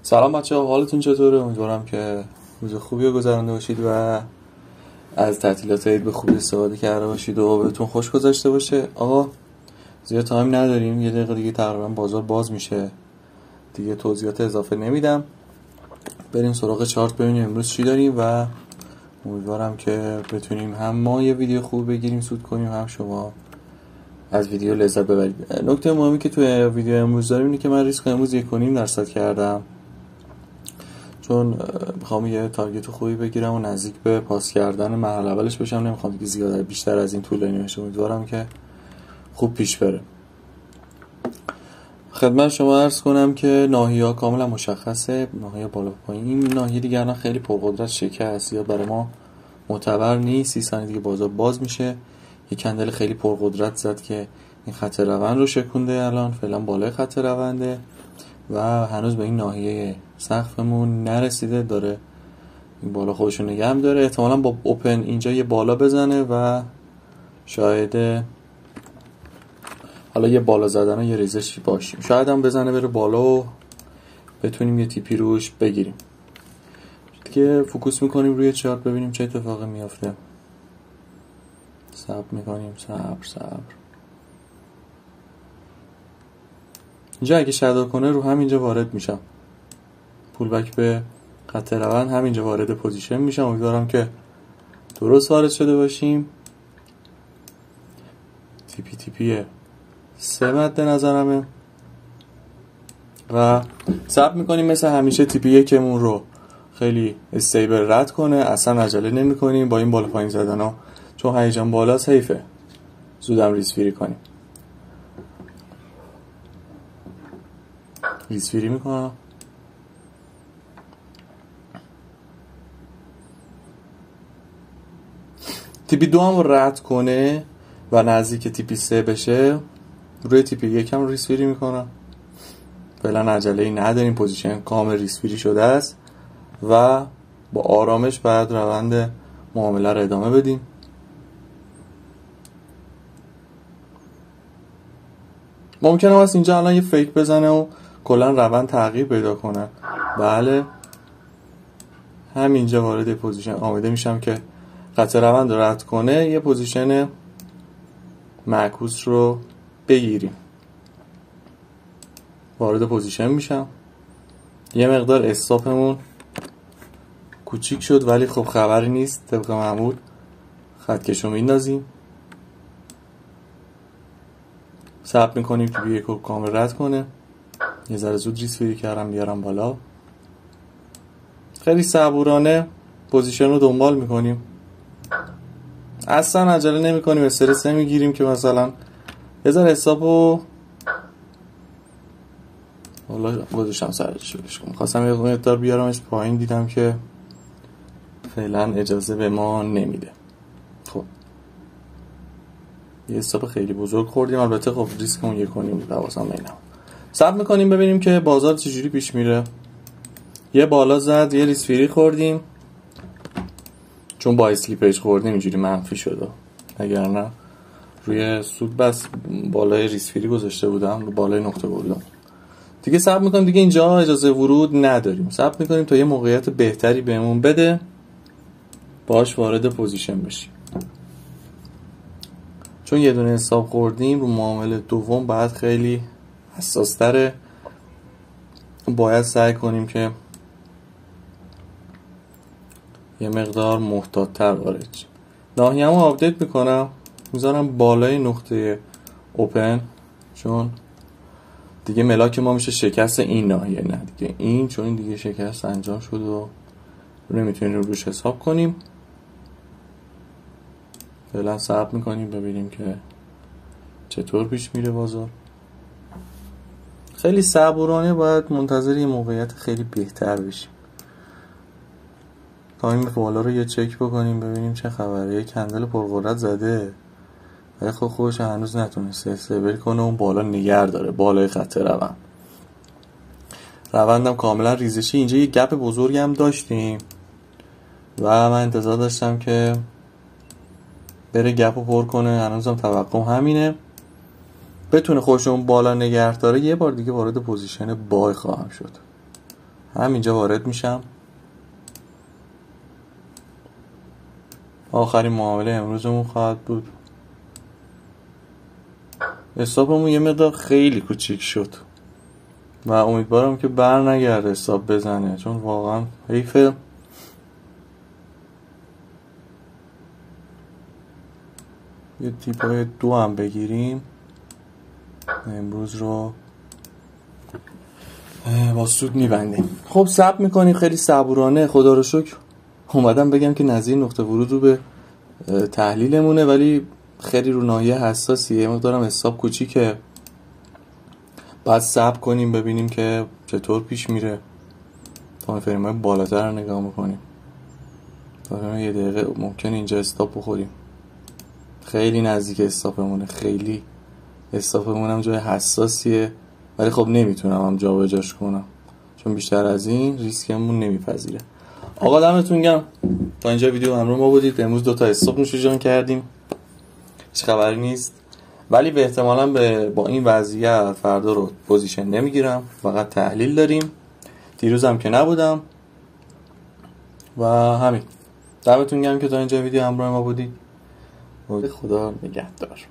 سلام بچه‌ها، حالتون چطوره؟ امیدوارم که روز خوبی رو گذرانده باشید و از تعطیلات عید به خوبی استفاده کرده باشید و بهتون خوش گذشته باشه. آقا زیاد تایم نداریم، یه دقیقه دیگه تقریبا بازار باز میشه دیگه، توضیحات اضافه نمیدم. بریم سراغ چارت ببینیم امروز چی داریم و امیدوارم که بتونیم هم ما یه ویدیو خوب بگیریم، سود کنیم، هم شما از ویدیو لذت ببرید. نکته مهمی که توی ویدیو امروز داریم اینه که من ریسک امروز 1.5% کردم، چون میخوام یه تارگت خوبی بگیرم و نزدیک به پاس کردن مرحله اولش بشم. نمیخوام دیگه زیاد بیشتر از این طولانی بشه. امیدوارم که خوب پیش بره. خدمت شما عرض کنم که ناحیه‌ها کاملا مشخصه، ناحیه بالا پایین. این ناحیه دیگه الان خیلی پرقدرت شکست یا برای ما معتبر نیست. 30 ثانیه دیگه بازار باز میشه. یه کندل خیلی پرقدرت زد که این خط روند رو شکونده، الان فعلا بالای خط رونده و هنوز به این ناحیه سقفمون نرسیده، داره این بالا خودشو نگه هم داره. احتمالا با اوپن اینجا یه بالا بزنه و شاید حالا یه بالا زدن و یه ریزشی باشیم، شاید هم بزنه بره بالا و بتونیم یه تیپی روش بگیریم. دیگه فوکوس میکنیم روی چارت ببینیم چه اتفاقی میافته. صبر میکنیم، صبر. اینجا اگه شادو کنه رو همینجا وارد میشم، پول بک به خط روند همینجا وارد پوزیشن میشم. امیدوارم که درست وارد شده باشیم. تیپی 3 مد نظرمه و صبر میکنیم مثل همیشه تیپی یکمون رو خیلی استیبل رد کنه. اصلا عجله نمی کنیم با این بالا پایین زدن ها، چون هیجان بالاست، حیفه زودم ریسفیری کنیم. ریسفیری میکنم. تیپی 2 هم رد کنه و نزدیک تیپی 3 بشه، روی تیپی 1 هم ریسفیری میکنم. فعلا عجله‌ای نداریم، پوزیشن کامل ریسفیری شده است و با آرامش باید روند معامله رو ادامه بدیم. ممکنه واسه اینجا الان یه فیک بزنه و کلا روند تغییر پیدا کنه. بله همینجا وارد پوزیشن آماده میشم که خط روند رو رد کنه، یه پوزیشن معکوس رو بگیریم. وارد پوزیشن میشم. یه مقدار استاپمون کوچیک شد ولی خب خبری نیست، طبق معمول خطکشو میندازیم. صبر میکنیم که بیه کامل رد کنه. یه ذره زود ریسفیری کردم بیارم بالا. خیلی صبورانه پوزیشن رو دنبال میکنیم، اصلا عجله نمی کنیم، استرس نمیگیریم که مثلا یه ذره حسابو والا گذاشتم سرش کنم. خواستم یه مقدار بیارمش پایین، دیدم که فعلا اجازه به ما نمیده. خب یه حساب خیلی بزرگ خوردیم، البته خب ریسکمون 1.5 بود. حواسم اینم. صبر میکنیم ببینیم که بازار چجوری پیش میره. یه بالا زد، یه ریسفیری خوردیم، چون با اسلیپج خوردیم اینجوری منفی شده، اگر نه روی سود بس بالای ریسفیری گذاشته بودم، رو بالای نقطه بردم. دیگه صبر میکنیم، دیگه اینجا اجازه ورود نداریم. صبر میکنیم تا یه موقعیت بهتری بهمون بده باش وارد پوزیشن بشیم، چون یه دونه حساب خوردیم. رو معامله دوم باید خیلی حساس تره، باید سعی کنیم که یه مقدار محتاط تر وارد شیم. ناحیه‌مو آپدیت میکنم، میذارم بالای نقطه اوپن، چون دیگه ملاک ما میشه شکست این ناحیه، نه دیگه این، چون این دیگه شکست انجام شد و نمیتونیم روش حساب کنیم. فعلا صبر میکنیم ببینیم که چطور پیش میره بازار. خیلی صبورانه باید منتظر یه موقعیت خیلی بهتر بشیم. تایم بالا رو یه چک بکنیم ببینیم چه خبره. یه کندل پرقدرت زده ولی خب خودش هنوز نتونسته استیبل کنه اون بالا نگه داره، بالای خط روندم کاملا ریزشی. اینجا یه گپ بزرگی هم داشتیم و من انتظار داشتم که بره گپو پر کنه. هنوزم توقعم همینه، بتونه خودشون بالا نگه داره. یه بار دیگه وارد پوزیشن بای خواهم شد. همینجا وارد میشم. آخرین معامله امروزمون خواهد بود. حسابمون یه مقدار خیلی کوچیک شد و امیدوارم که بر نگرده حساب بزنه، چون واقعا حیفه. یه تیپای 2 هم بگیریم امروز رو با سود میبندیم. خب صبر میکنیم خیلی صبورانه. خدا رو شکر اومدم بگم که نظیر نقطه ورود رو به تحلیلمونه، ولی خیلی رو ناحیه حساسیه. مقدارم حساب کوچیکه، بعد صبر کنیم ببینیم که چطور پیش میره تا فریمای بالاتر رو نگاه میکنیم. تا یه دقیقه ممکن اینجا استاپ بخوریم. خیلی نزدیک استاپمونه، خیلی استاپمون هم جای حساسیه، ولی خب نمیتونم هم جا به جاش کنم چون بیشتر از این ریسکمون نمیپذیره. آقا دمتون گرم تا اینجا ویدیو همراه ما بودید. امروز 2 تا استاپ نوش جان کردیم، هیچ خبری نیست، ولی به احتمالاً با این وضعیت فردا رو پوزیشن نمیگیرم، فقط تحلیل داریم. دیروزم که نبودم و همین. دمتون گرم که تا اینجا ویدیو همراه ما بودید. خدا نگهدار.